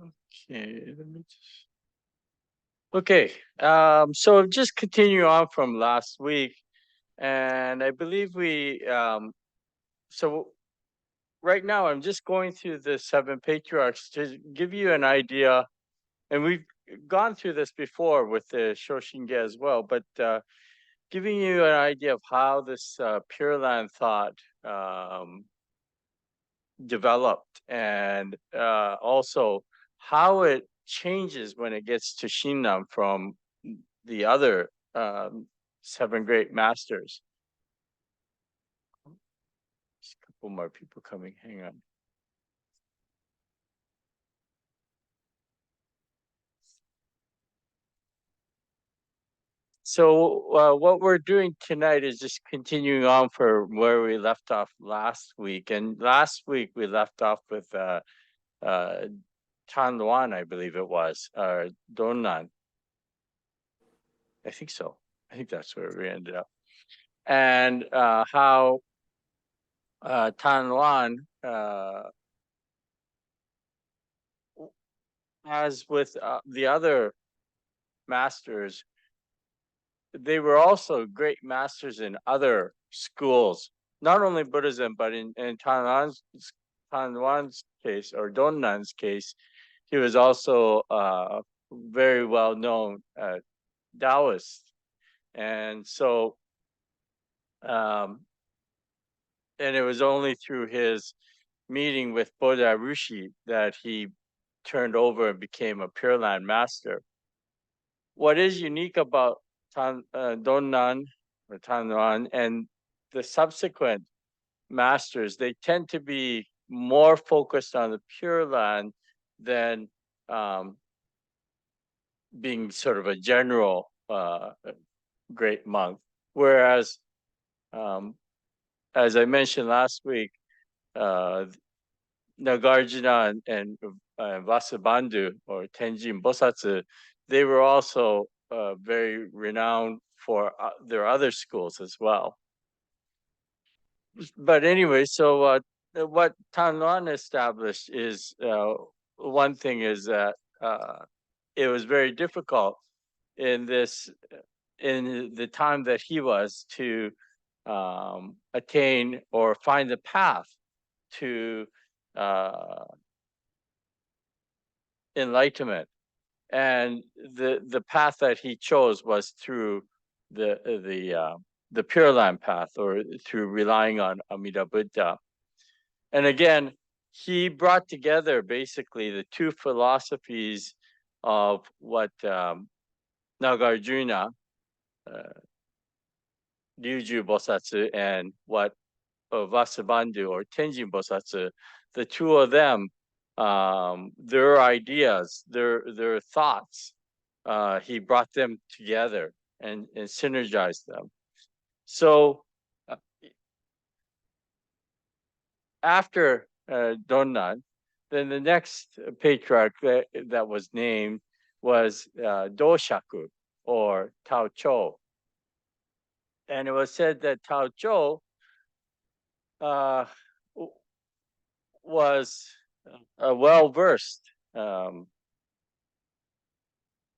Okay, let me just. Okay, so just continue on from last week, and I believe so right now I'm just going through the seven patriarchs to give you an idea, and we've gone through this before with the Shoshinge as well, but giving you an idea of how this Pure Land thought um, developed, and also how it changes when it gets to Shinran from the other seven great masters. Just a couple more people coming. Hang on. So what we're doing tonight is just continuing on for where we left off last week. And last week we left off with uh, Tanluan, I believe it was, or Donnan. I think so. I think that's where we ended up. And how Tanluan, as with the other masters, they were also great masters in other schools, not only Buddhism, but in Tanluan's case, or Donnan's case, he was also very well known Taoist. And so, um, and it was only through his meeting with Bodha Rishi that he turned over and became a Pure Land master. What is unique about Donnan or Tanwan and the subsequent masters, they tend to be more focused on the Pure Land than being sort of a general great monk. Whereas, as I mentioned last week, Nagarjuna and Vasubandhu or Tenjin Bosatsu, they were also very renowned for their other schools as well. But anyway, so what Tanluan established is one thing is that it was very difficult in the time that he was to attain or find the path to uh, enlightenment, and the path that he chose was through the Pure Land path, or through relying on Amida Buddha. And again, he brought together basically the two philosophies of what Nagarjuna, Ryuju Bosatsu, and what Vasubandhu or Tenjin Bosatsu, the two of them, their ideas, their thoughts, he brought them together and synergized them. So after Donnan, then the next patriarch that was named was Doshaku, or Tao Cho. And it was said that Tao Cho was a well-versed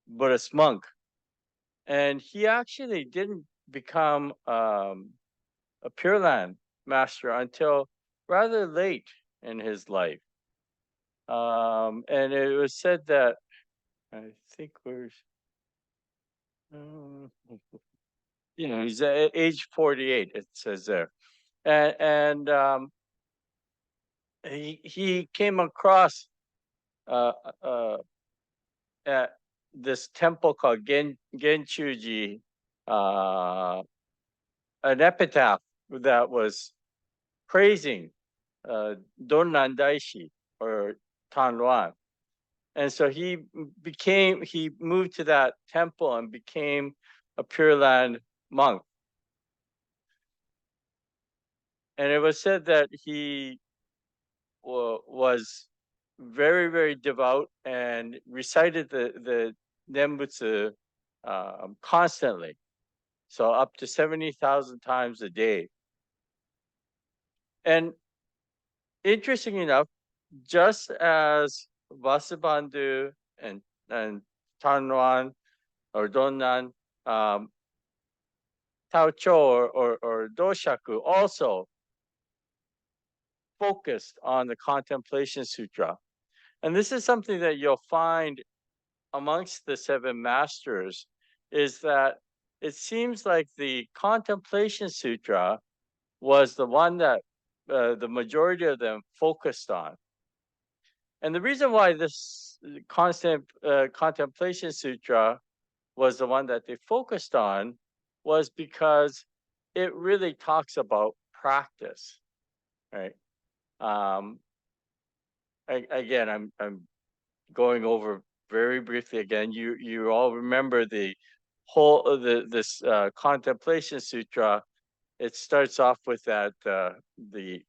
Buddhist monk, and he actually didn't become a Pure Land master until rather late in his life. And it was said that, I think he's at age 48. It says there, and he came across uh, uh, at this temple called Genchuji, an epitaph that was praising Donnan Daishi, or Tanluan. And so he moved to that temple and became a Pure Land monk. And it was said that he was very, very devout and recited the Nembutsu constantly. So up to 70,000 times a day. And interesting enough, just as Vasubandhu and Tanwan or Donnan, um, Taocho or Doshaku also focused on the Contemplation Sutra. And this is something that you'll find amongst the seven masters, is that it seems like the Contemplation Sutra was the one that the majority of them focused on. And the reason why this Contemplation Sutra was the one that they focused on was because it really talks about practice, right? Um, again, I'm going over very briefly again. You all remember the whole this Contemplation Sutra. It starts off with that the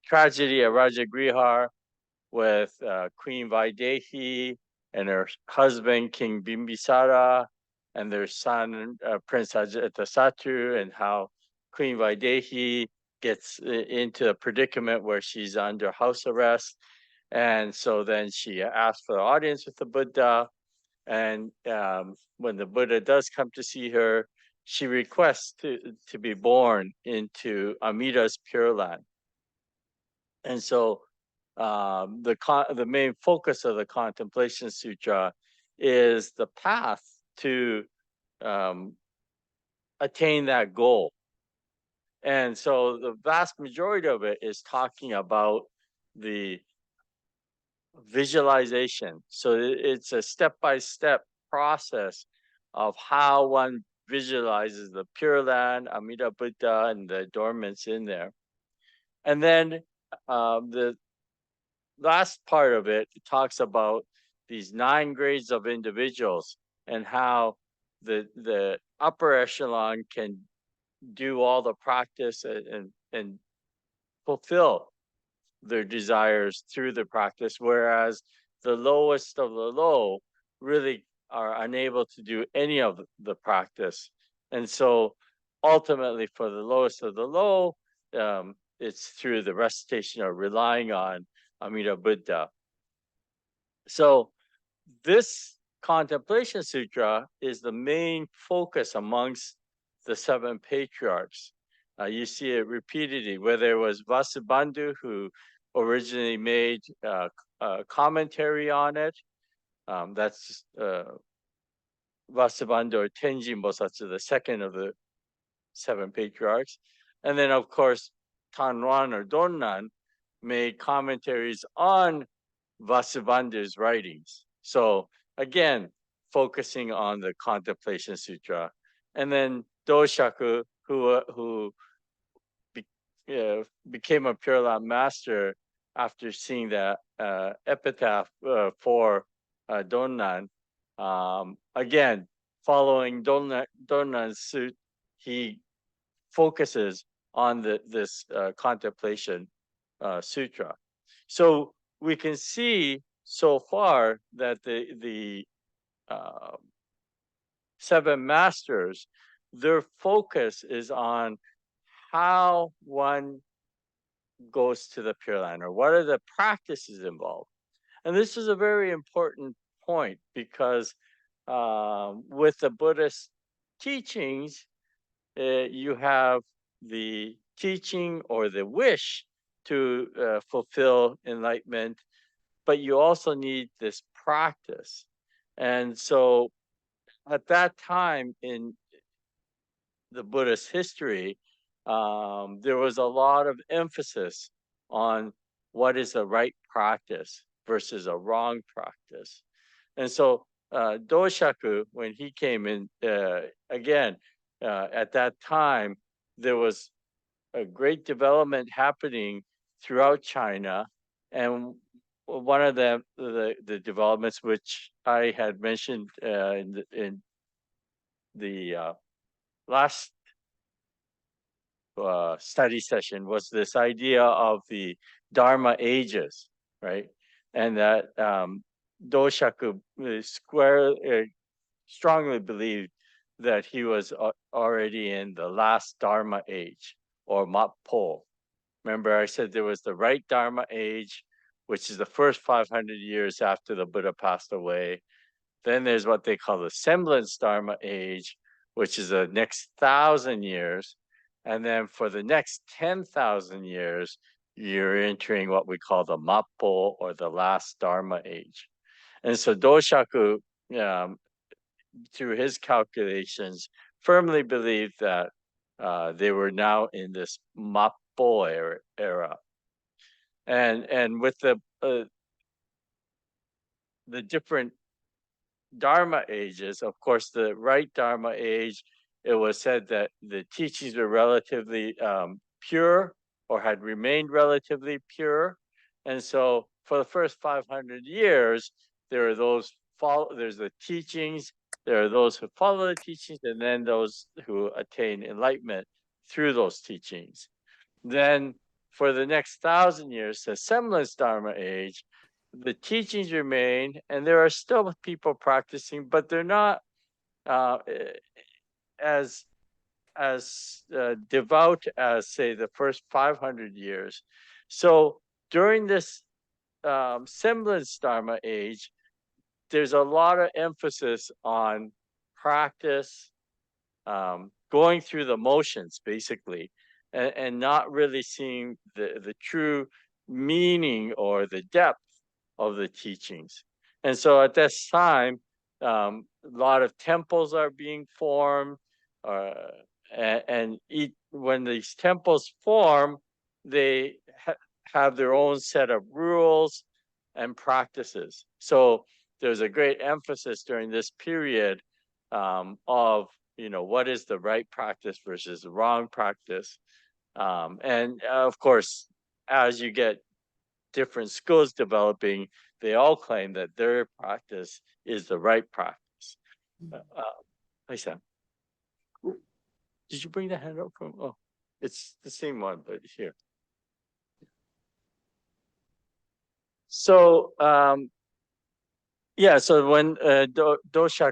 tragedy of Rajagrihar with Queen Vaidehi and her husband King Bimbisara and their son Prince Ajatasattu, and how Queen Vaidehi gets into a predicament where she's under house arrest, and so then she asks for the audience with the Buddha, and when the Buddha does come to see her, she requests to be born into Amida's Pure Land. And so the main focus of the Contemplation Sutra is the path to um, attain that goal. And so the vast majority of it is talking about the visualization. So it's a step-by-step process of how one visualizes the Pure Land, Amida Buddha, and the adornments in there. And then the last part of it talks about these 9 grades of individuals and how the upper echelon can do all the practice and fulfill their desires through the practice, whereas the lowest of the low really are unable to do any of the practice. And so ultimately for the lowest of the low, it's through the recitation or relying on Amida Buddha. So this Contemplation Sutra is the main focus amongst the 7 patriarchs. You see it repeatedly, whether it was Vasubandhu who originally made a commentary on it. That's Vasubandhu or Tenjin Bosatsu, the second of the 7 patriarchs. And then, of course, Tanwan or Donnan made commentaries on Vasubandhu's writings. So again, focusing on the Contemplation Sutra. And then Doshaku, who became a Pure Land master after seeing that epitaph for Donnan. Again, following Donnan's suit, he focuses on this Contemplation Sutra. So we can see so far that the 7 masters, their focus is on how one goes to the Pure Land, or what are the practices involved. And this is a very important point because with the Buddhist teachings, you have the teaching or the wish to fulfill enlightenment, but you also need this practice. And so at that time in the Buddhist history, there was a lot of emphasis on what is a right practice versus a wrong practice. And so Doshaku, when he came in, again, at that time, there was a great development happening throughout China. And one of the developments which I had mentioned in the last study session was this idea of the Dharma ages, right? And that Doshaku strongly believed that he was already in the last Dharma age or Mappo. Remember, I said there was the right Dharma age, which is the first 500 years after the Buddha passed away. Then there's what they call the semblance Dharma age, which is the next 1,000 years. And then for the next 10,000 years, you're entering what we call the Mappo, or the last Dharma age. And so Doshaku, through his calculations, firmly believed that they were now in this Mappo era. And with the different Dharma ages, of course, the right Dharma age, it was said that the teachings were relatively pure, or had remained relatively pure. And so for the first 500 years, there are those there's the teachings, there are those who follow the teachings, and then those who attain enlightenment through those teachings. Then for the next 1,000 years, the semblance Dharma age, the teachings remain, and there are still people practicing, but they're not as devout as, say, the first 500 years. So during this semblance Dharma age, there's a lot of emphasis on practice, going through the motions, basically, and not really seeing the true meaning or the depth of the teachings. And so at this time, a lot of temples are being formed, and when these temples form, they have their own set of rules and practices. So there's a great emphasis during this period of, what is the right practice versus the wrong practice. And of course, as you get different schools developing, they all claim that their practice is the right practice. Hi, Sam. Did you bring the handout from? Oh, it's the same one, but here. So, yeah, so when Doshaku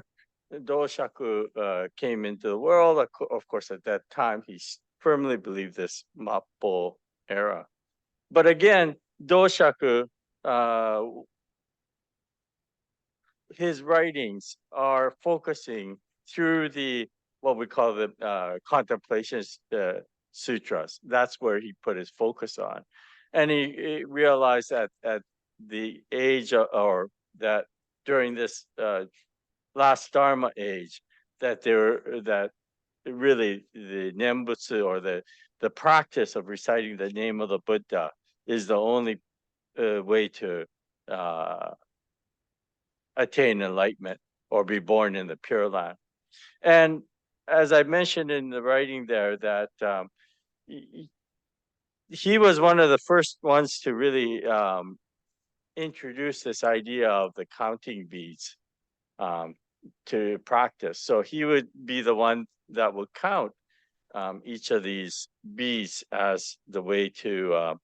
came into the world, of course, at that time, he firmly believed this Mappo era. But again, Doshaku, his writings are focusing through what we call the contemplation sutras. That's where he put his focus on. And he realized that at the age or that during this last Dharma age, that really the Nembutsu, or the practice of reciting the name of the Buddha, is the only way to attain enlightenment or be born in the Pure Land. And as I mentioned in the writing there, that he was one of the first ones to really introduce this idea of the counting beads to practice. So he would be the one that would count each of these beads as the way to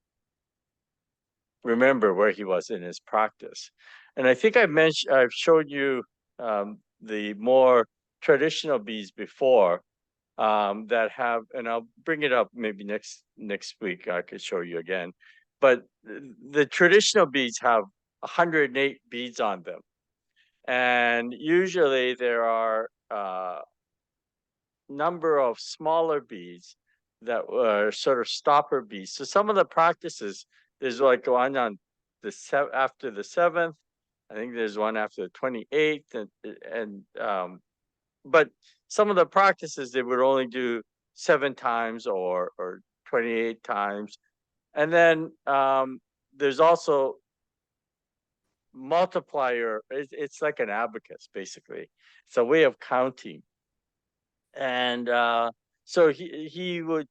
remember where he was in his practice. And I think I've showed you the more traditional beads before that have, and I'll bring it up maybe next week. I could show you again. But the traditional beads have 108 beads on them, and usually there are number of smaller beads that are sort of stopper beads. So some of the practices, there's like one on after the 7th. I think there's one after the 28th, and but some of the practices they would only do 7 times or 28 times. And then there's also multiplier. It's like an abacus, basically. It's a way of counting. And so he would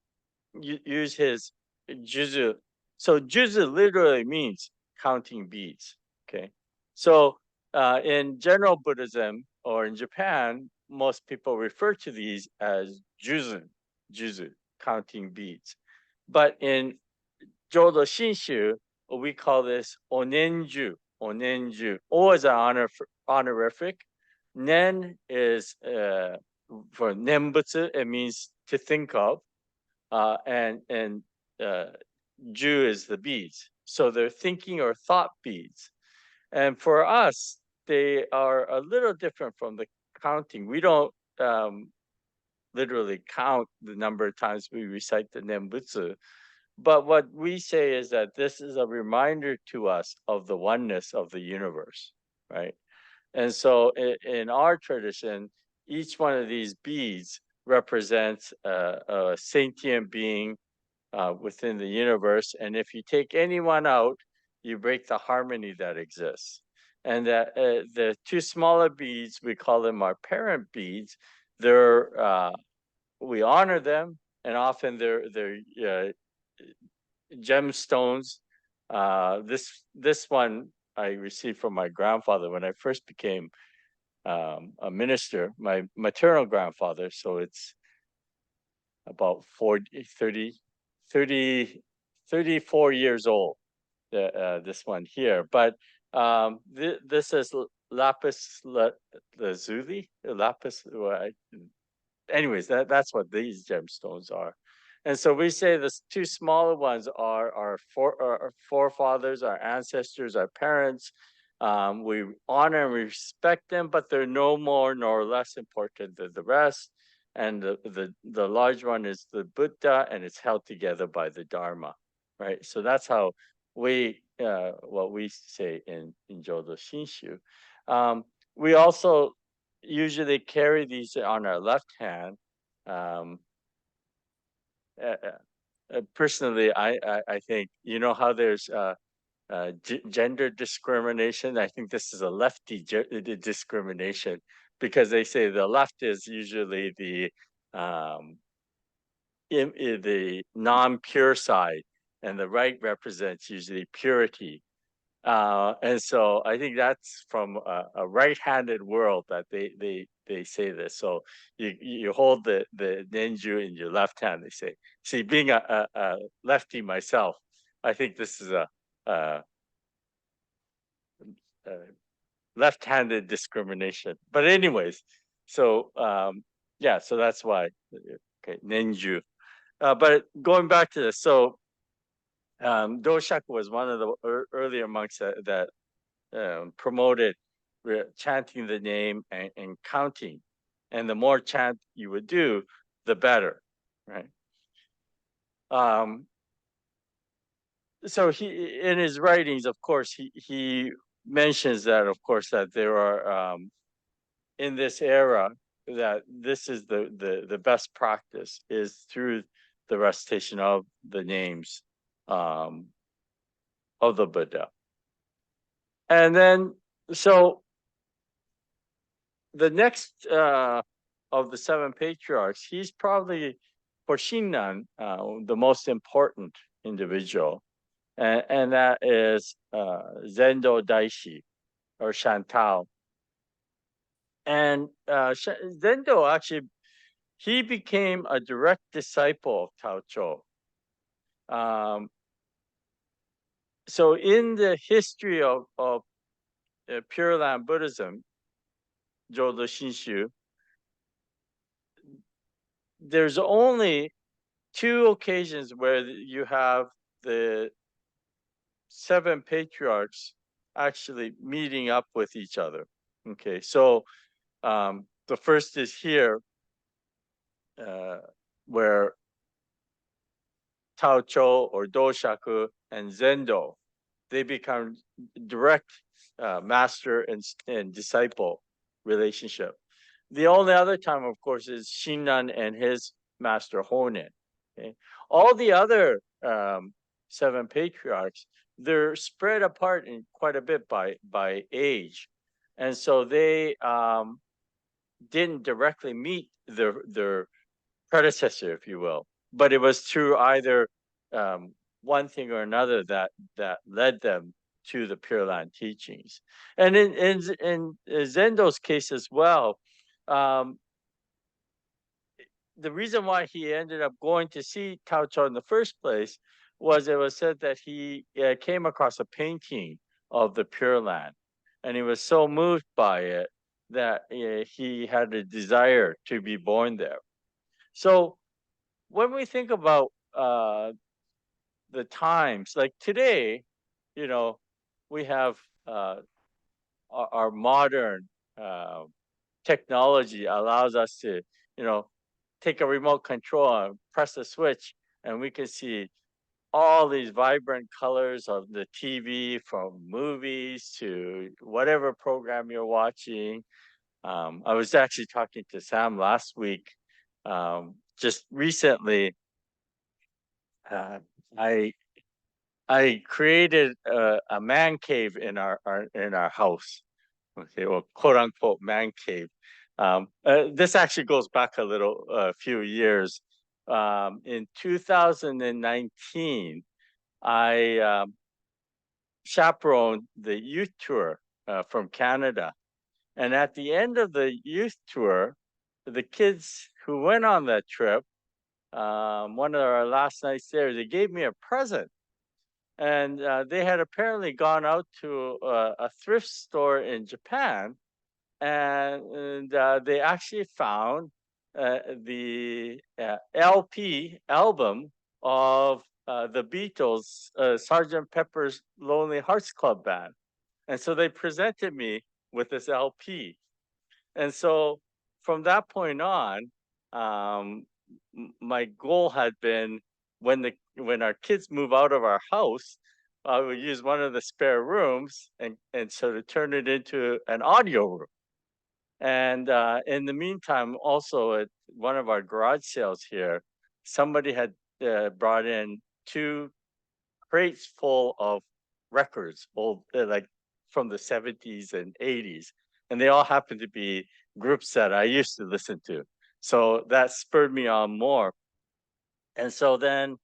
use his juzu. So juzu literally means counting beads. Okay. So in general Buddhism, or in Japan, most people refer to these as juzu, counting beads. But in Jodo Shinshu, we call this onenju. O is an honorific. Nen is for nembutsu, it means to think of, and ju is the beads. So they're thinking or thought beads. And for us, they are a little different from the counting. We don't literally count the number of times we recite the Nembutsu. But what we say is that this is a reminder to us of the oneness of the universe, right? And so in our tradition, each one of these beads represents a sentient being within the universe. And if you take anyone out, you break the harmony that exists. And that the two smaller beads, we call them our parent beads. They're we honor them, and often they're gemstones. This one I received from my grandfather when I first became a minister, my maternal grandfather. So it's about 34 years old, this one here. But this is lapis lazuli, lapis. Anyways, that's what these gemstones are. And so we say the two smaller ones are our forefathers, our ancestors, our parents. We honor and respect them, but they're no more nor less important than the rest. And the large one is the Buddha, and it's held together by the Dharma, right? So that's how we what we say in Jodo Shinshu. We also usually carry these on our left hand. Um, uh, Personally, I think how there's gender discrimination. I think this is a lefty discrimination, because they say the left is usually um, the non-pure side, and the right represents usually purity. And so I think that's from a right-handed world that they say this. So you hold the Nenju in your left hand. They say, see, being a lefty myself, I think this is a left-handed discrimination. But anyways, so yeah, so that's why. Okay, Nenju. But going back to this, so Doshaku was one of the earlier monks that promoted chanting the name and counting. And the more chant you would do, the better, right? So he, in his writings, of course, he mentions that, of course, that there are in this era, that this is the best practice is through the recitation of the names of the Buddha. And then, so the next of the seven patriarchs, he's probably, for Shinran, the most important individual. And that is Zendo Daishi, or Shantal. And Zendo, actually, he became a direct disciple of Tao Chou. So in the history of Pure Land Buddhism, Jodo Shinshu, there's only two occasions where you have the seven patriarchs actually meeting up with each other. Okay, so the first is here, where Tao Chou or Doshaku and Zendo, they become direct master and disciple relationship. The only other time, of course, is Shinran and his master Honen. Okay? All the other seven patriarchs, they're spread apart in quite a bit by age, and so they didn't directly meet their predecessor, if you will, but it was through either one thing or another that led them to the Pure Land teachings. And in Zendo's case as well, the reason why he ended up going to see Tao Chou in the first place was it was said that he came across a painting of the Pure Land, and he was so moved by it that he had a desire to be born there. So when we think about the times, like today, you know, we have our modern uh, technology allows us to, you know, take a remote control and press a switch, and we can see all these vibrant colors of the TV, from movies to whatever program you're watching. I was actually talking to Sam last week. Just recently, uh, I I created a man cave in our house. Okay, well, quote unquote man cave. This actually goes back a little, few years. In 2019, I chaperoned the youth tour from Canada. And at the end of the youth tour, the kids who went on that trip, one of our last nights there, they gave me a present. And they had apparently gone out to a thrift store in Japan, and they actually found the LP album of the Beatles, Sergeant Pepper's Lonely Hearts Club Band. And so they presented me with this LP. And so from that point on, my goal had been, when our kids move out of our house, I would use one of the spare rooms and sort of turn it into an audio room. And in the meantime, also at one of our garage sales here, somebody had brought in two crates full of records, old, like from the 70s and 80s. And they all happened to be groups that I used to listen to. So that spurred me on more. And so then,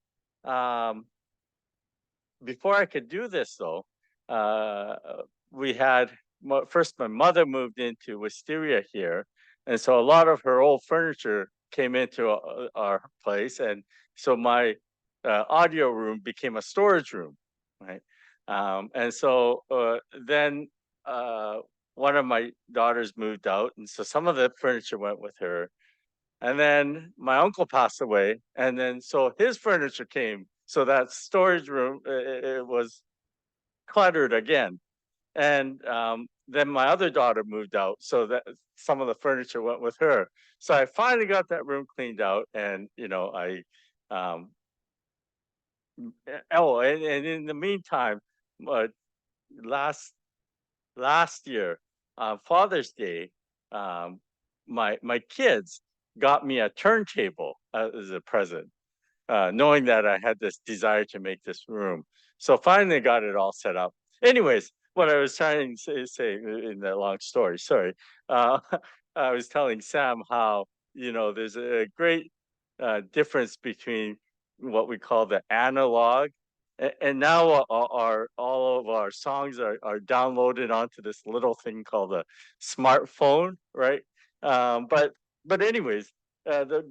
um, before I could do this, though, uh, we had, first my mother moved into Wisteria here, and so a lot of her old furniture came into our place, and so my audio room became a storage room, right? And so then uh, one of my daughters moved out, and so some of the furniture went with her. And then my uncle passed away, and then so his furniture came. So that storage room, it was cluttered again. And then my other daughter moved out, so that some of the furniture went with her. So I finally got that room cleaned out, and I um, oh, and in the meantime, uh, last last year, Father's Day, um, my kids got me a turntable as a present, knowing that I had this desire to make this room. So finally got it all set up. Anyways, what I was trying to say in that long story, sorry, uh, I was telling Sam how, there's a great difference between what we call the analog, and now all of our songs are downloaded onto this little thing called a smartphone, right? But anyways,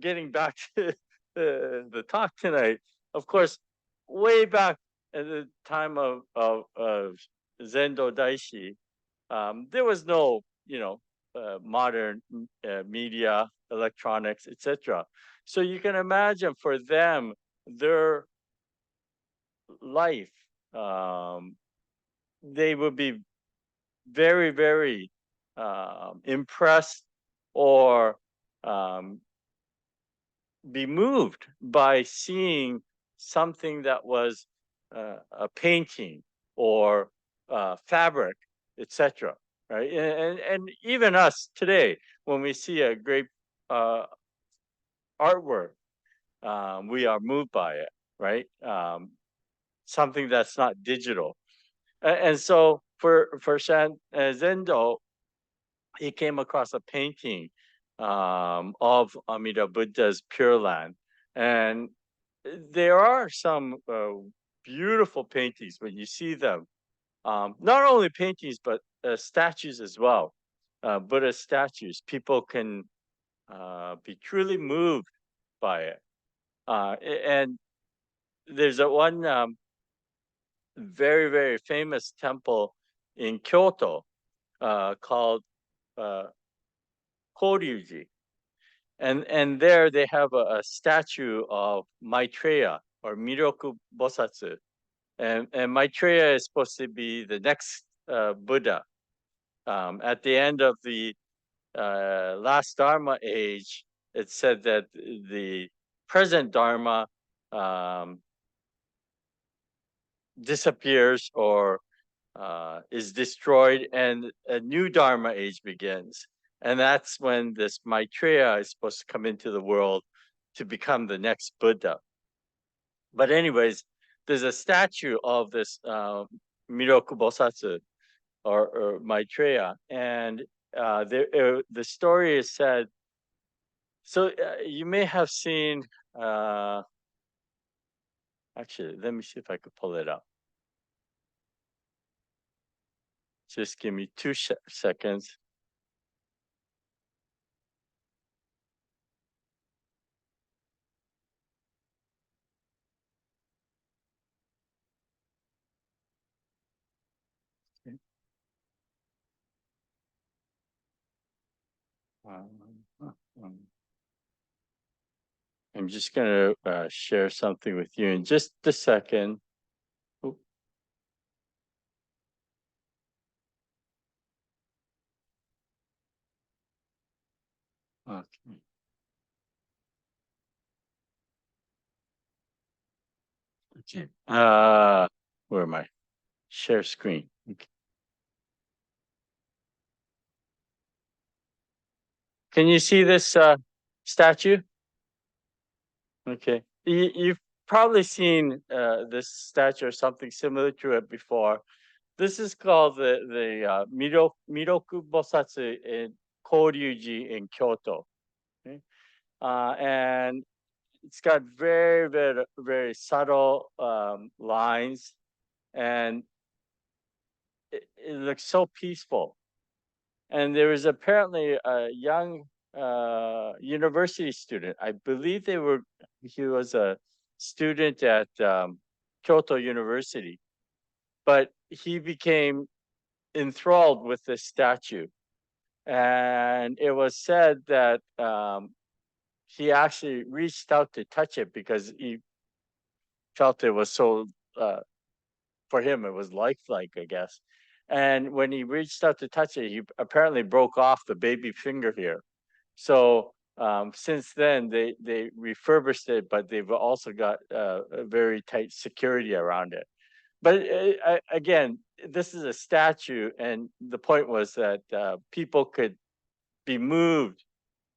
getting back to the talk tonight, of course, way back at the time of Zendo Daishi, there was no, modern media, electronics, etc. So you can imagine for them, their life, um, they would be very, very impressed, or um, be moved by seeing something that was a painting or fabric, etc. Right, and even us today, when we see a great uh, artwork, we are moved by it, right? Something that's not digital, and so for Zendo, he came across a painting of Amida Buddha's Pure Land. And there are some beautiful paintings when you see them. Not only paintings, but statues as well. Buddha statues. People can be truly moved by it. And there's a one very, very famous temple in Kyoto called uh, Koryuji. And there they have a statue of Maitreya, or Miroku Bosatsu. And Maitreya is supposed to be the next Buddha. At the end of the last Dharma age, it said that the present Dharma um, disappears or is destroyed, and a new Dharma age begins. And that's when this Maitreya is supposed to come into the world to become the next Buddha. But anyways, there's a statue of this Miroku Bosatsu or Maitreya, and the story is said. So you may have seen. Uh, Actually, let me see if I could pull it up. Just give me 2 seconds. Um, I'm just going to share something with you in just a second. Oop. Okay. Okay. Where am I? Share screen. Okay. Can you see this statue? Okay. You've probably seen this statue or something similar to it before. This is called the Miroku Bosatsu in Koryuji in Kyoto. Okay? And it's got very, very, very subtle lines, and it looks so peaceful. And there was apparently a young university student. I believe he was a student at Kyoto University, but he became enthralled with this statue. And it was said that he actually reached out to touch it because he felt it was so, for him, it was lifelike, I guess. And when he reached out to touch it, he apparently broke off the baby finger here. So since then, they refurbished it, but they've also got a very tight security around it. But again, this is a statue, and the point was that people could be moved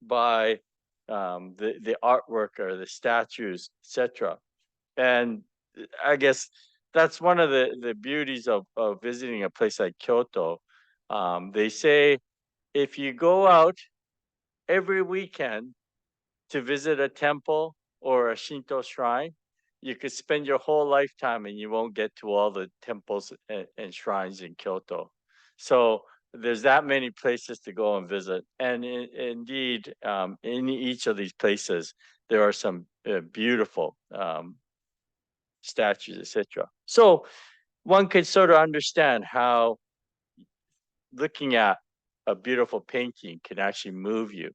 by the artwork or the statues, etc. And I guess that's one of the beauties of visiting a place like Kyoto. They say if you go out every weekend to visit a temple or a Shinto shrine, you could spend your whole lifetime and you won't get to all the temples and shrines in Kyoto. So there's that many places to go and visit. And indeed, in each of these places, there are some beautiful statues, etc. So one could sort of understand how looking at a beautiful painting can actually move you.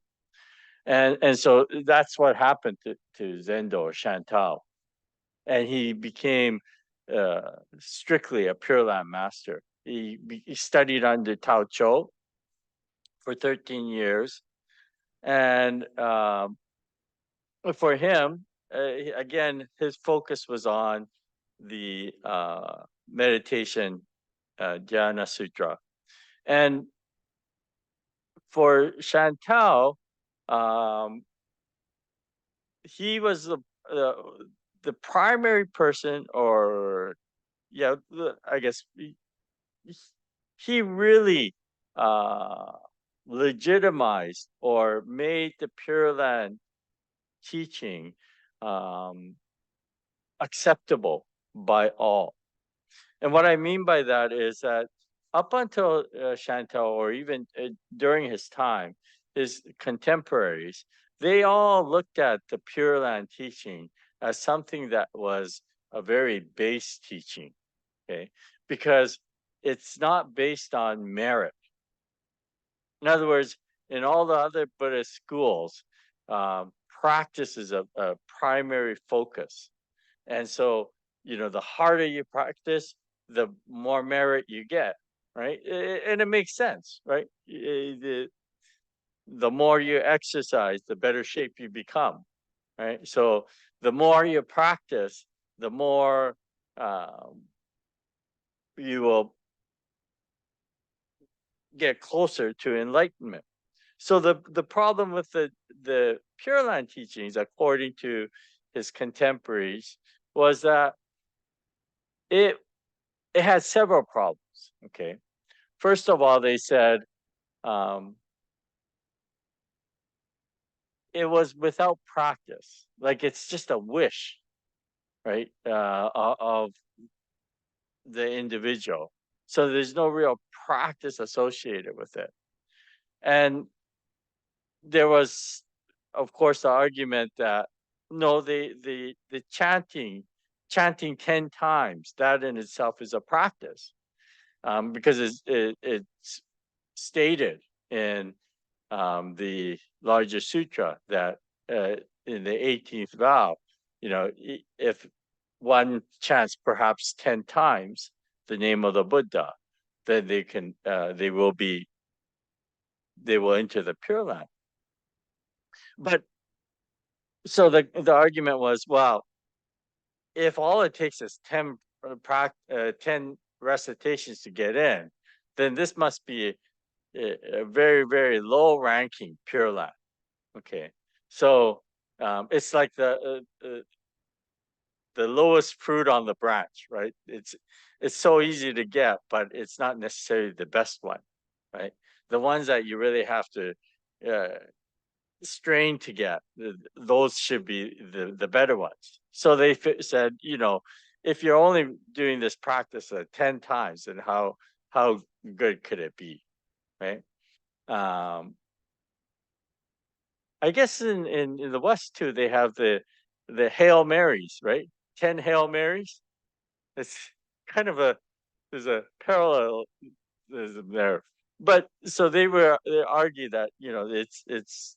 And so that's what happened to Zendo or Chantal. And he became strictly a Pure Land master. He studied under Tao Chou for 13 years. And for him, again, his focus was on the meditation Dhyana Sutra. And for Chantal, um, he was uh, the primary person, or yeah, I guess he really uh, legitimized or made the Pure Land teaching um, acceptable by all. And what I mean by that is that up until Chantal, or even during his time, his contemporaries, they all looked at the Pure Land teaching as something that was a very base teaching, okay? Because it's not based on merit. In other words, in all the other Buddhist schools, practice is a primary focus. And so the harder you practice, the more merit you get, right? And it makes sense, right? The more you exercise, the better shape you become, right? So the more you practice, the more um, you will get closer to enlightenment. So the problem with the Pure Land teachings, according to his contemporaries, was that it it had several problems. Okay, first of all, they said um, it was without practice, like it's just a wish, right, of the individual. So there's no real practice associated with it, and there was, of course, the argument that no, the chanting 10 times, that in itself is a practice, because it's stated in the larger sutra that in the 18th vow, if one chants perhaps 10 times the name of the Buddha, then they will enter the Pure Land. But so the argument was, well, if all it takes is 10 recitations to get in, then this must be a very, very low ranking Pure Land. Okay. So it's like the lowest fruit on the branch, right? It's so easy to get, but it's not necessarily the best one, right? The ones that you really have to uh, strain to get, those should be the better ones. So they said, if you're only doing this practice 10 times, then how good could it be, right? Um, I guess in the West too, they have the Hail Marys, right? 10 Hail Marys. It's kind of there's a parallel there. But so they argue that, it's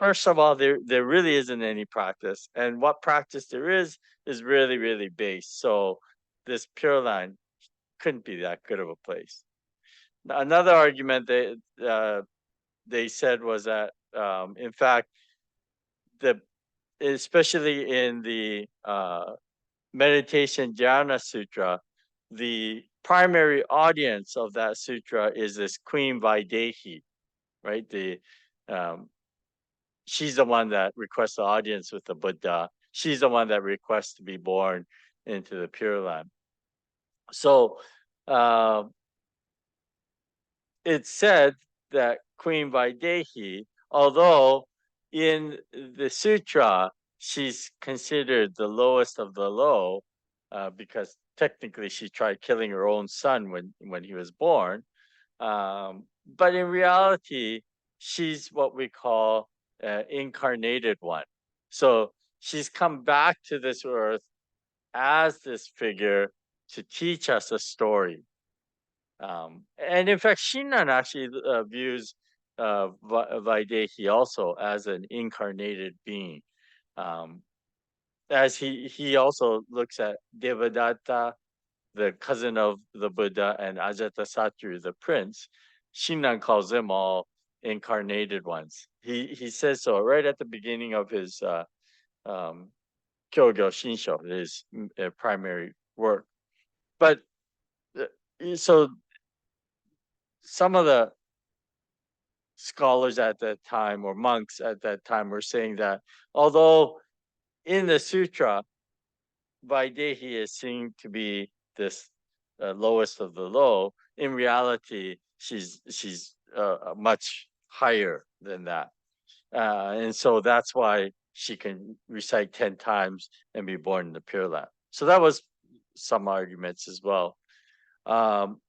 first of all, there really isn't any practice, and what practice there is really, really base. So this Pure Land couldn't be that good of a place. Another argument they said was that, in fact, the especially in the Meditation Jhana Sutra, the primary audience of that sutra is this Queen Vaidehi, right? Um, she's the one that requests the audience with the Buddha. She's the one that requests to be born into the Pure Land. So um, it's said that Queen Vaidehi, although in the sutra she's considered the lowest of the low, because technically she tried killing her own son when he was born, but in reality she's what we call incarnated one. So she's come back to this earth as this figure to teach us a story. And in fact, Shinran actually views Vaidehi also as an incarnated being. Um, as he also looks at Devadatta, the cousin of the Buddha, and Ajatasattu, the prince. Shinran calls them all incarnated ones. He says so right at the beginning of his um, Kyogyo Shinsho, his primary work. But so some of the scholars at that time, or monks at that time, were saying that although in the sutra Vaidehi is seen to be this lowest of the low, in reality she's much higher than that, and so that's why she can recite 10 times and be born in the Pure Land. So that was some arguments as well. Um,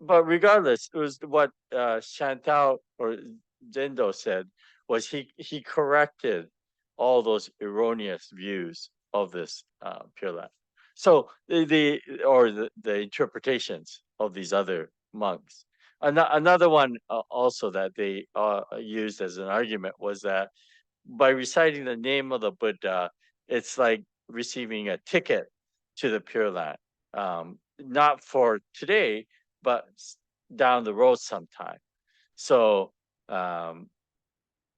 but regardless, it was what Chantal or Zendo said was he corrected all those erroneous views of this Pure Land. So the interpretations of these other monks. Another one also that they used as an argument was that by reciting the name of the Buddha, it's like receiving a ticket to the Pure Land. Not for today, but down the road sometime. So um,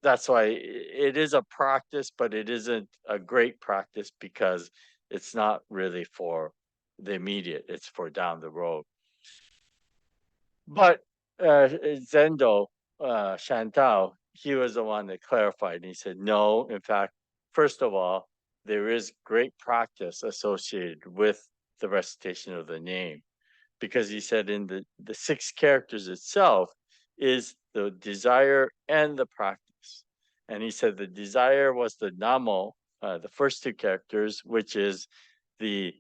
that's why it is a practice, but it isn't a great practice because it's not really for the immediate, it's for down the road. But Zendo, Chantal, he was the one that clarified. And he said, no, in fact, first of all, there is great practice associated with the recitation of the name. Because he said in the 6 characters itself is the desire and the practice. And he said the desire was the Namo, the first 2 characters, which is the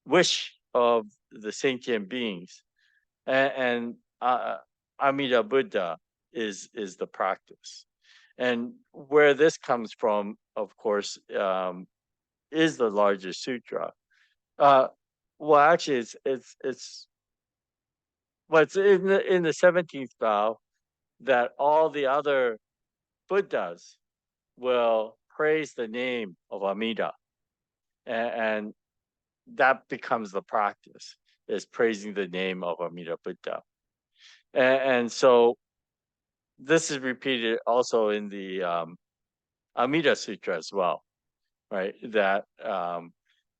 wish of the sentient beings, and Amida Buddha is the practice. And where this comes from, of course, is the larger sutra. Uh, well, actually, it's what's in the 17th vow that all the other Buddhas will praise the name of Amida, and that becomes the practice, is praising the name of Amida Buddha. And so this is repeated also in the Amida Sutra as well, right? That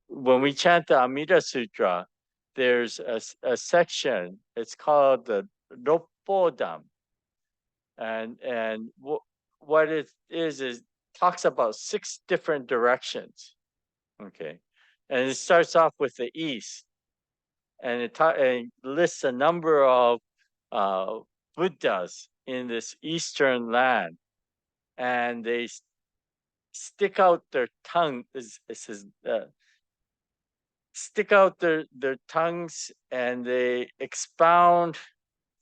when we chant the Amida Sutra, there's a section, it's called the Roppodam. And what it is talks about 6 different directions. Okay. And it starts off with the east, and it lists a number of Buddhas in this eastern land, and they stick out their tongue. It says stick out their tongues, and they expound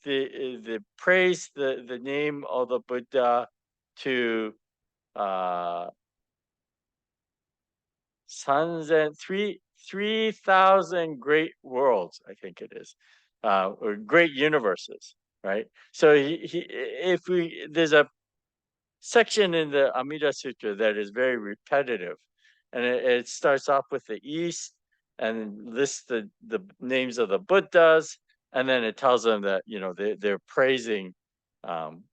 the praise the name of the Buddha to uh 3,000 great worlds, I think it is, or great universes, right? So if we there's a section in the Amida Sutra that is very repetitive, and it starts off with the east and lists the names of the Buddhas, and then it tells them that they're praising um,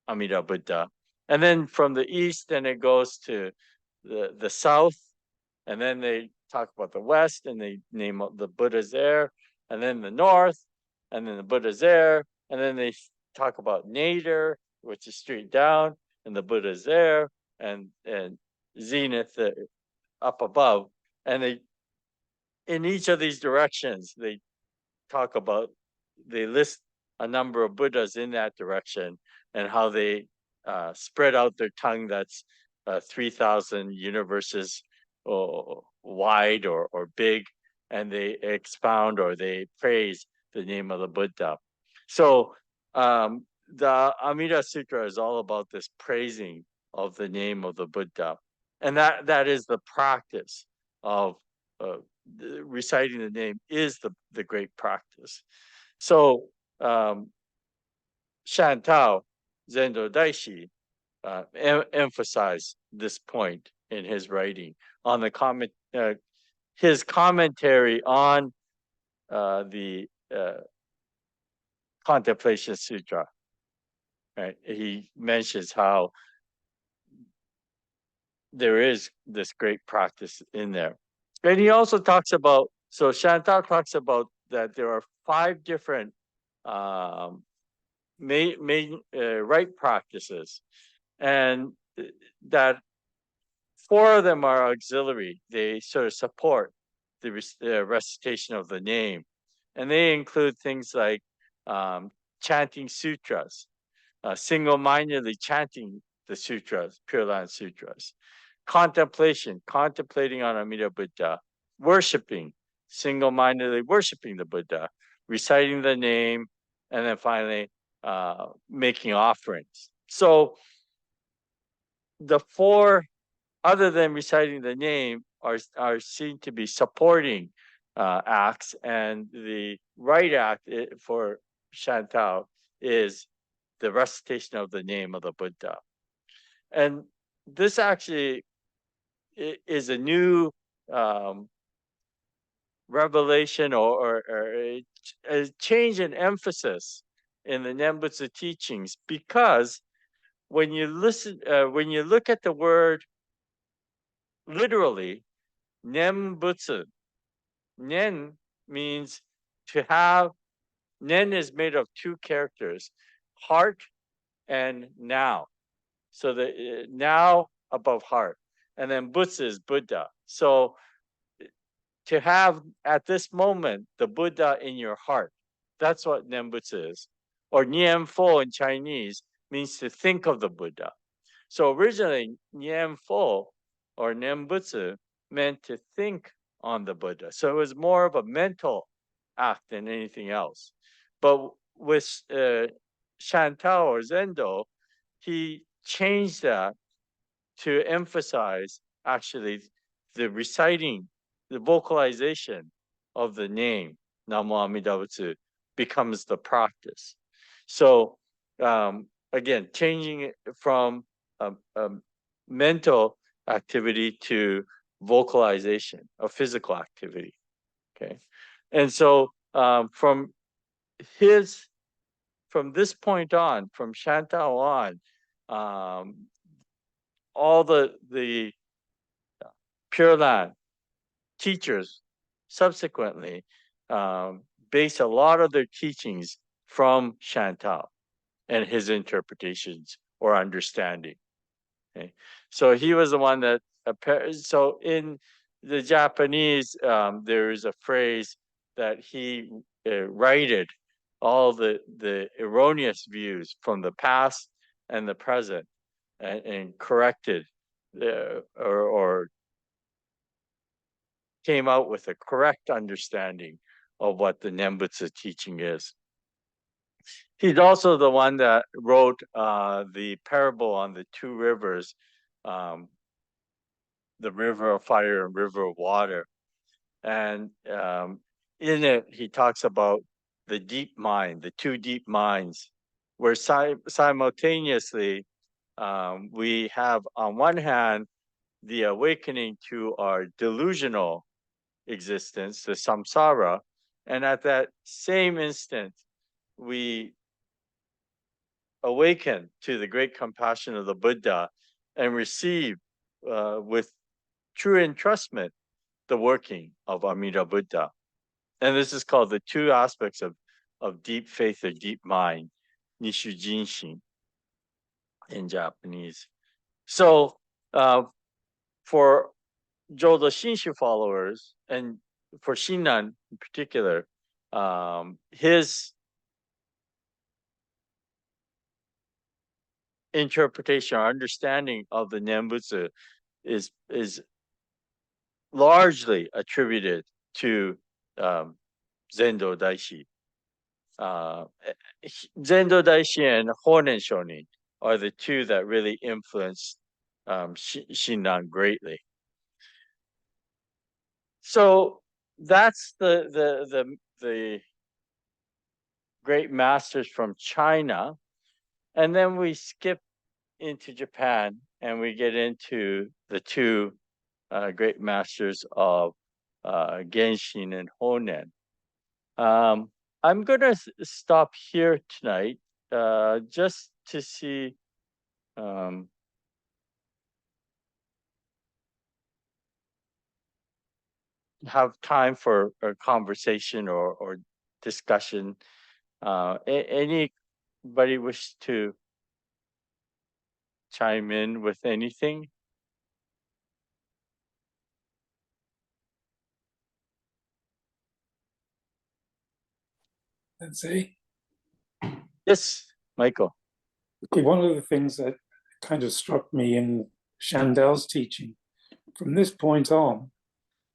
Amida Buddha, and then from the east, then it goes to the south, and then they talk about the west and they name the Buddhas there, and then the north, and then the Buddhas there, and then they talk about Nader, which is straight down, and the Buddha's there, and zenith up above, and they in each of these directions they talk about they list a number of Buddhas in that direction and how they spread out their tongue that's 3,000 universes wide or big, and they expound or they praise the name of the Buddha. So the Amida Sutra is all about this praising of the name of the Buddha, and that is the practice of reciting the name is the great practice. So Shantou Zendo Daishi emphasized this point in his writing on the his commentary on the Contemplation Sutra. Right, he mentions how there is this great practice in there, and he also talks about. So Chantal talks about that there are 5 different main right practices, and that 4 of them are auxiliary. They sort of support the recitation of the name, and they include things like chanting sutras, single-mindedly chanting the sutras, Pure Land Sutras, contemplation, contemplating on Amida Buddha, worshiping, single-mindedly worshiping the Buddha, reciting the name, and then finally making offerings. So the 4, other than reciting the name, are seen to be supporting acts, and the right act for Chantal is the recitation of the name of the Buddha. And this actually is a new um, revelation or a change in emphasis in the Nembutsu teachings, because when you when you look at the word literally, Nembutsu, Nen means to have. Nen is made of two characters, heart and now. So the now above heart, and then Butsu is Buddha. So to have at this moment the Buddha in your heart, that's what Nembutsu is. Or Nianfo in Chinese means to think of the Buddha. So originally, Nianfo or Nembutsu meant to think on the Buddha. So it was more of a mental act than anything else. But with Shantao or Zendo, he changed that to emphasize actually the reciting, the vocalization of the name Namo Amida Butsu becomes the practice. So again, changing it from a mental activity to vocalization, a physical activity. Okay, and so from this point on, from Shantao on, all the Pure Land teachers subsequently base a lot of their teachings from Shantao and his interpretations or understanding. Okay, so he was the one that. So in the Japanese, there is a phrase that he righted all the erroneous views from the past and the present, and corrected or came out with a correct understanding of what the Nembutsu teaching is. He's also the one that wrote the parable on the two rivers, um, the river of fire and river of water. And in it, he talks about the deep mind, the two deep minds, where simultaneously we have, on one hand, the awakening to our delusional existence, the samsara, and at that same instant, we awaken to the great compassion of the Buddha and receive with true entrustment the working of Amida Buddha. And this is called the two aspects of deep faith or deep mind, Nishu Jinshin in Japanese. So for Jodo Shinshu followers, and for Shinran in particular, his interpretation or understanding of the Nembutsu is largely attributed to Zendo Daishi. Zendo Daishi and Honen Shonin are the two that really influenced Shinran greatly. So that's the great masters from China, and then we skip into Japan and we get into the two great masters of Genshin and Honen. I'm gonna stop here tonight, just to see. Have time for a conversation or discussion. Anybody wish to chime in with anything? Let's see. Yes, Michael. Okay, one of the things that kind of struck me in Chandel's teaching, from this point on,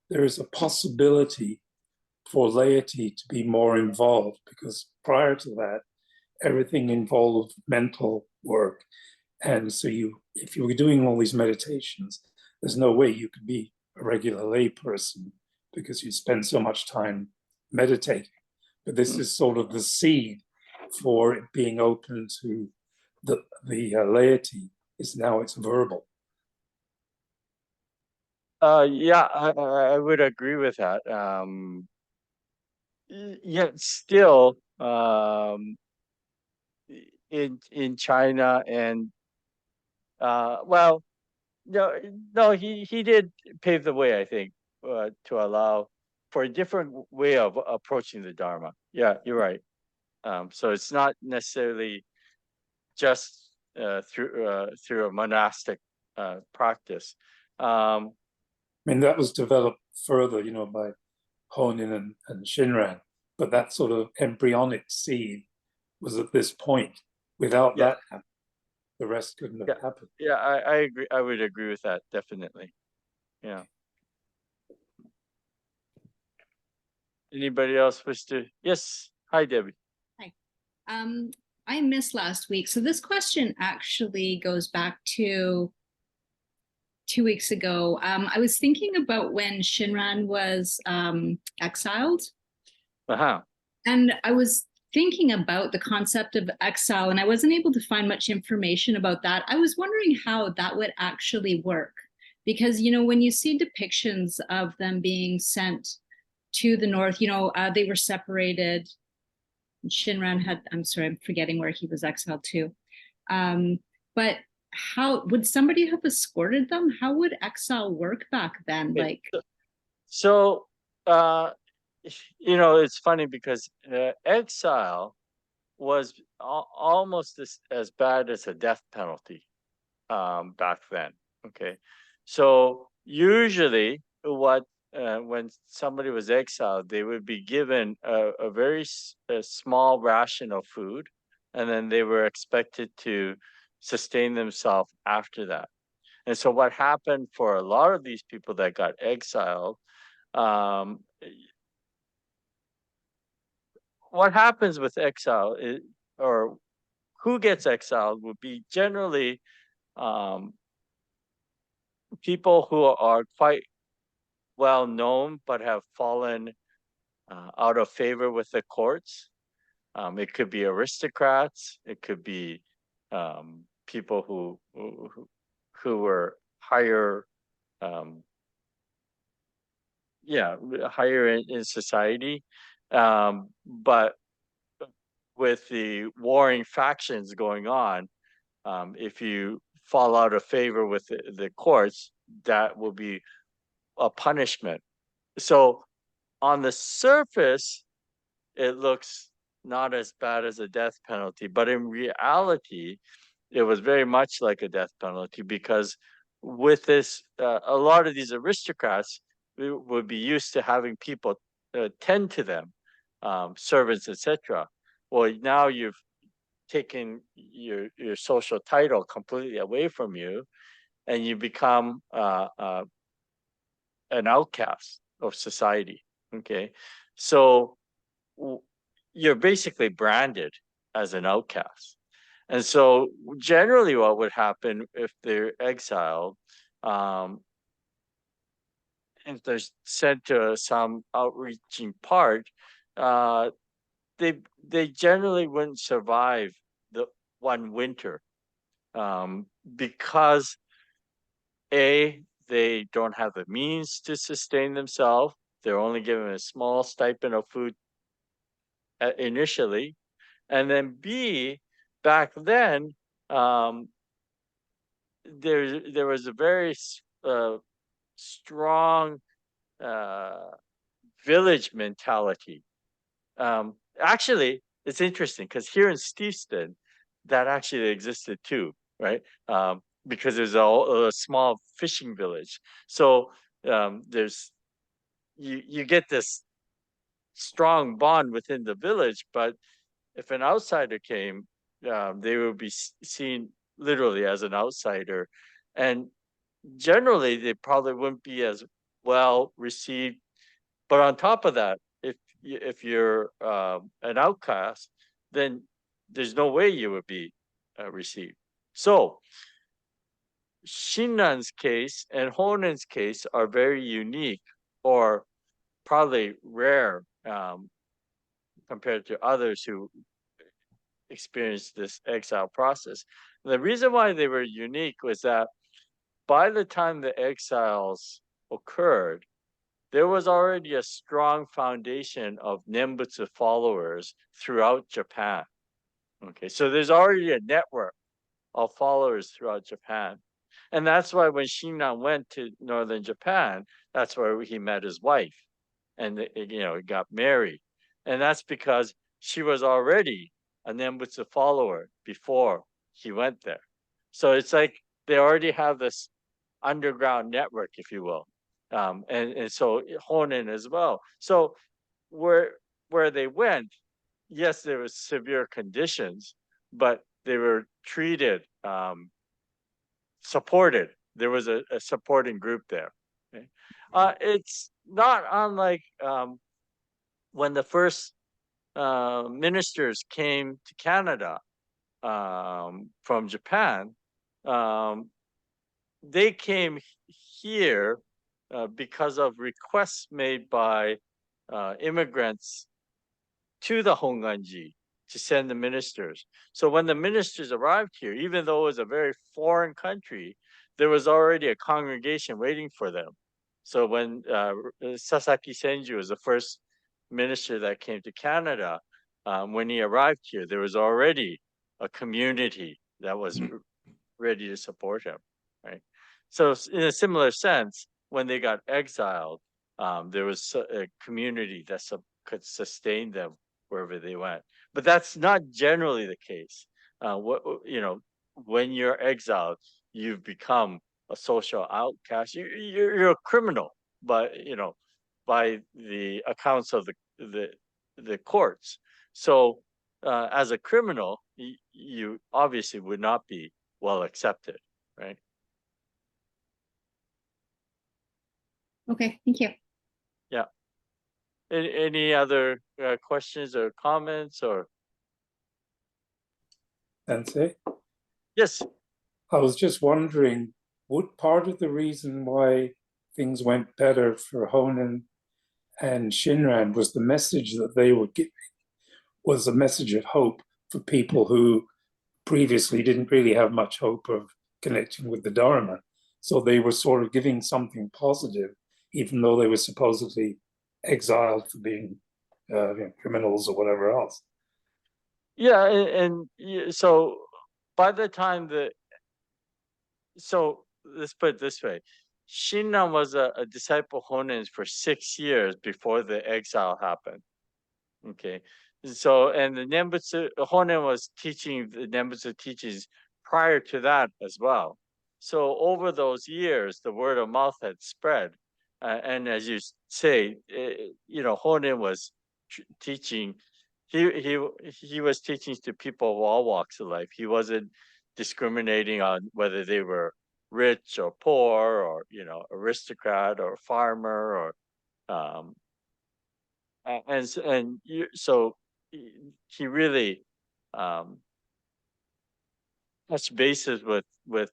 there is a possibility for laity to be more involved, because prior to that, everything involved mental work. And so if you were doing all these meditations, there's no way you could be a regular lay person because you spend so much time meditating. But this is sort of the seed for it being open to the laity. Is now it's verbal. Yeah, I would agree with that. Yet still, in China and well, no, no, he did pave the way, I think, to allow for a different way of approaching the Dharma. Yeah, you're right. So it's not necessarily just through a monastic practice. Um, I mean, that was developed further, by Honin and Shinran, but that sort of embryonic seed was at this point. Without yeah, that, the rest couldn't have yeah, happened. yeah. I agree. I would agree with that definitely. Yeah. Anybody else wish to? Yes. Hi, Debbie. Hi. Um, I missed last week. So this question actually goes back to 2 weeks ago. I was thinking about when Shinran was exiled, Uh huh. and I was thinking about the concept of exile, and I wasn't able to find much information about that. I was wondering how that would actually work. Because, when you see depictions of them being sent to the north, they were separated. Shinran had, I'm sorry, I'm forgetting where he was exiled to. But how would somebody have escorted them? How would exile work back then? Okay. Like, So, it's funny because exile was almost as bad as a death penalty back then. Okay, so usually what when somebody was exiled, they would be given a very a small ration of food, and then they were expected to sustain themselves after that. And so what happened for a lot of these people that got exiled, um, what happens with exile is, or who gets exiled would be generally um, people who are quite well known but have fallen out of favor with the courts. It could be aristocrats. It could be people who were higher, um, yeah, higher in society. But with the warring factions going on, if you fall out of favor with the courts, that will be a punishment. So on the surface, it looks not as bad as a death penalty, but in reality, it was very much like a death penalty because with this, a lot of these aristocrats would be used to having people tend to them, servants, etc. Well, now you've taken your social title completely away from you, and you become an outcast of society. Okay, so you're basically branded as an outcast. And so generally what would happen if they're exiled, um, if they're sent to some outreaching part, uh, they they generally wouldn't survive the one winter, because they don't have the means to sustain themselves. They're only given a small stipend of food initially, and then B, back then, um, there was a very strong uh, village mentality. Actually, it's interesting because here in Steveston, that actually existed too, right? Because there's a small fishing village, so there's you get this strong bond within the village, but if an outsider came, they would be seen literally as an outsider, and generally they probably wouldn't be as well received. But on top of that, if you're an outcast, then there's no way you would be received. So Shinran's case and Honin's case are very unique, or probably rare, compared to others who experienced this exile process. And the reason why they were unique was that by the time the exiles occurred, there was already a strong foundation of Nembutsu followers throughout Japan. Okay, so there's already a network of followers throughout Japan. And that's why when Shinran went to northern Japan, that's where he met his wife and got married. And that's because she was already a Nembutsu follower before he went there. So it's like they already have this underground network, if you will. And so Honen as well. So where they went, yes, there was severe conditions, but they were treated, supported. There was a supporting group there. Okay? It's not unlike when the first ministers came to Canada from Japan. They came here because of requests made by immigrants to the Honganji to send the ministers. So when the ministers arrived here, even though it was a very foreign country, there was already a congregation waiting for them. So when Sasaki Senju was the first minister that came to Canada, when he arrived here, there was already a community that was ready to support him, right? So in a similar sense, when they got exiled, there was a community that could sustain them wherever they went. But that's not generally the case. When you're exiled, you've become a social outcast. You're a criminal, but by the accounts of the courts. So as a criminal, you obviously would not be well accepted, right? Okay, thank you. Yeah. Any other questions or comments or? Sensei, Yes. I was just wondering, would part of the reason why things went better for Honen and Shinran was the message that they were giving was a message of hope for people who previously didn't really have much hope of connecting with the Dharma. So they were sort of giving something positive, even though they were supposedly exiled for being criminals or whatever else. Yeah, so by the time so let's put it this way, Shinran was a disciple of Honen's for 6 years before the exile happened. Okay, so and the Nembutsu Honen was teaching the Nembutsu teachings prior to that as well. So over those years, the word of mouth had spread, and as you say, Honen was teaching. He was teaching to people of all walks of life. He wasn't discriminating on whether they were rich or poor, or aristocrat or farmer, or um, so he really touched bases with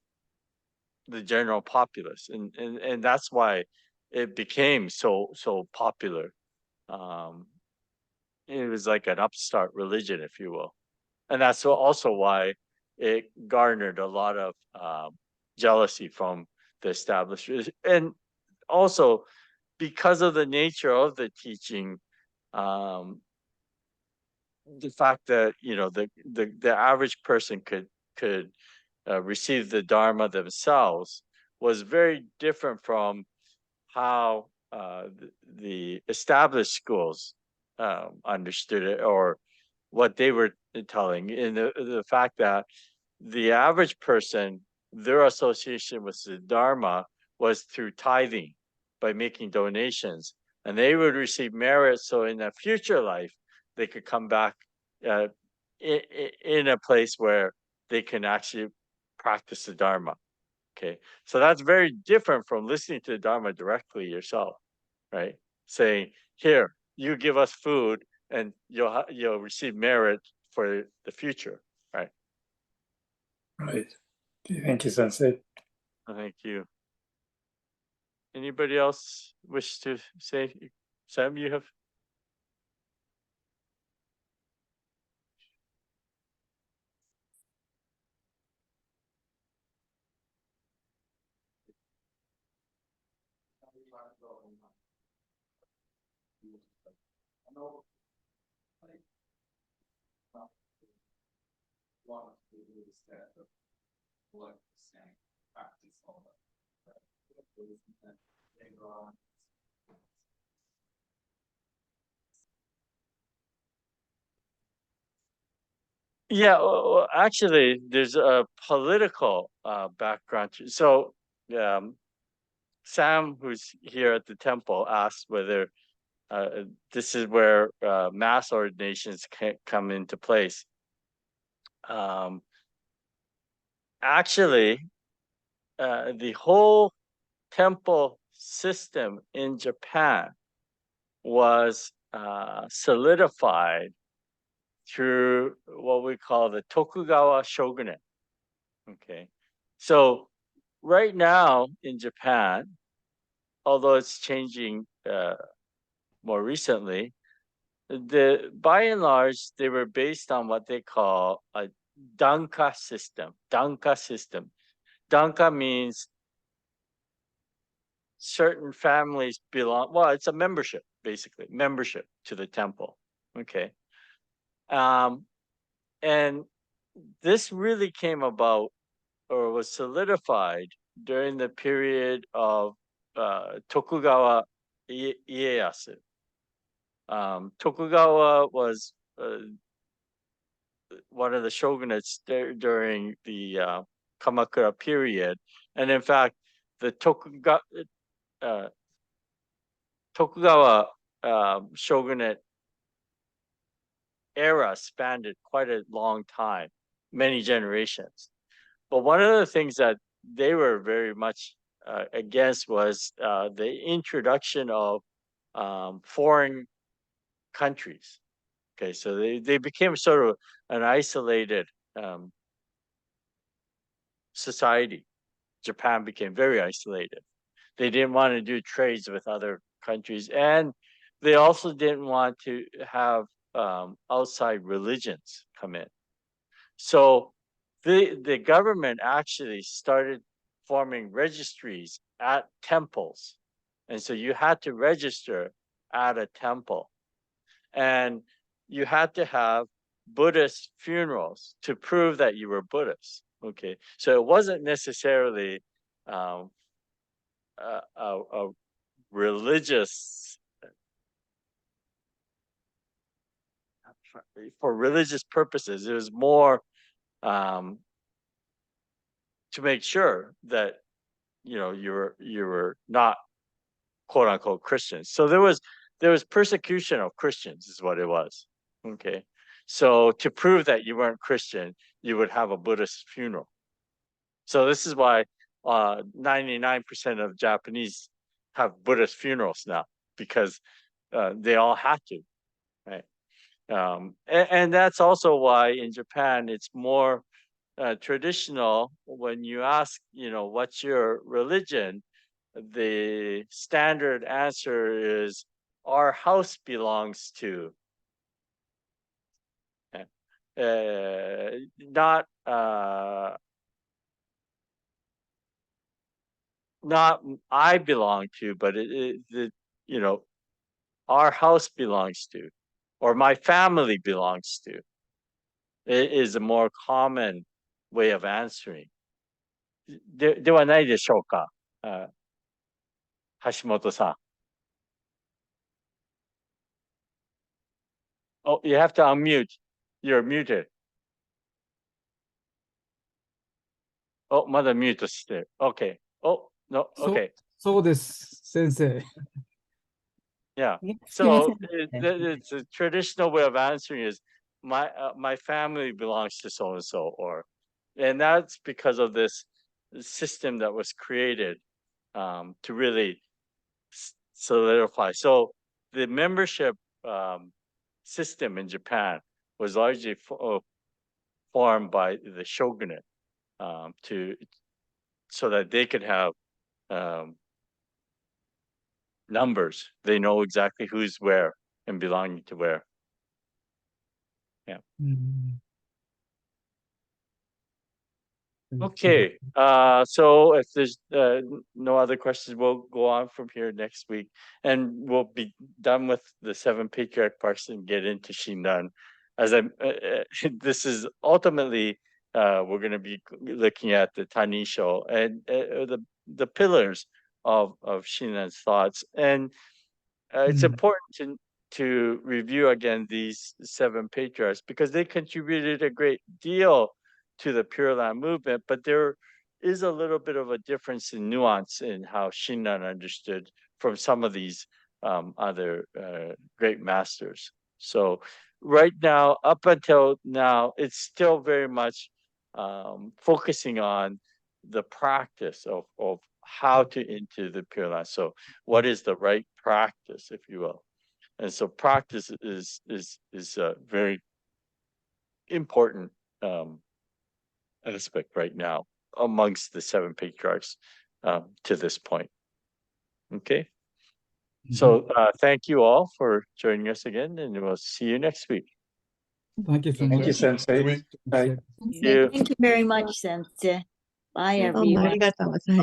the general populace, and that's why it became so popular. Um, it was like an upstart religion, if you will, and that's also why it garnered a lot of jealousy from the establishment, and also because of the nature of the teaching. Um, the fact that the average person could receive the Dharma themselves was very different from how the established schools understood it, or what they were telling. And the fact that the average person, their association with the Dharma was through tithing, by making donations, and they would receive merit. So in a future life, they could come back uh, in a place where they can actually practice the Dharma. Okay, so that's very different from listening to the Dharma directly yourself, right? Saying, "Here, you give us food, and you'll receive merit for the future." Right. Right. Okay, thank you, Sensei. Thank you. Anybody else wish to say? Sam, you have? Yeah, well, actually, there's a political background. So, Sam, who's here at the temple, asked whether this is where mass ordinations can come into place. Um, Actually, the whole temple system in Japan was solidified through what we call the Tokugawa shogunate. Okay, so right now in Japan, although it's changing more recently, by and large they were based on what they call a danka system. Danka system. Danka means certain families belong. Well, it's a membership, basically membership to the temple. Okay, and this really came about or was solidified during the period of Tokugawa Ieyasu. Tokugawa was one of the shogunates during the Kamakura period, and in fact, the Tokugawa shogunate era spanned quite a long time, many generations. But one of the things that they were very much against was the introduction of foreign countries. Okay, so they became sort of an isolated society. Japan became very isolated. They didn't want to do trades with other countries, and they also didn't want to have outside religions come in. So the government actually started forming registries at temples, and so you had to register at a temple, and you had to have Buddhist funerals to prove that you were Buddhist. Okay, so it wasn't necessarily um, a religious for religious purposes. It was more um, to make sure that you were not quote unquote Christians. So there was persecution of Christians, is what it was. Okay, so to prove that you weren't Christian, you would have a Buddhist funeral. So this is why 99% of Japanese have Buddhist funerals now, because they all had to, right? And that's also why in Japan it's more traditional when you ask, what's your religion? The standard answer is our house belongs to. Not not I belong to, but you know our house belongs to, or my family belongs to. It is a more common way of answering. ではないでしょうか、橋本さん。Oh, you have to unmute. You're muted. Oh, まだミュートしてる。Okay. Oh, no, そう okay. そうです、先生。 Yeah. 聞きま So せんね。 it's a traditional way of answering is my family belongs to so and so, and that's because of this system that was created to really solidify. So the membership system in Japan was largely formed by the shogunate so that they could have numbers. They know exactly who's where and belonging to where. うん Okay, so if there's no other questions, we'll go on from here next week. And we'll be done with the seven patriarch parts and get into Shinran. As this is ultimately, we're gonna be looking at the Tanisho and the pillars of Shinran's thoughts. And it's important to review again these seven patriarchs because they contributed a great deal to the Pure Land movement, but there is a little bit of a difference in nuance in how Shinran understood from some of these other great masters. So right now, up until now, it's still very much focusing on the practice of how to enter the Pure Land. So what is the right practice, if you will? And so practice is a very important aspect right now amongst the seven patriarchs to this point. Okay. So thank you all for joining us again, and we'll see you next week. Thank you so Thank much. you, Sensei. Bye. You. Thank you very much, Sensei. Bye, Mm. everyone. どうもありがとうございます。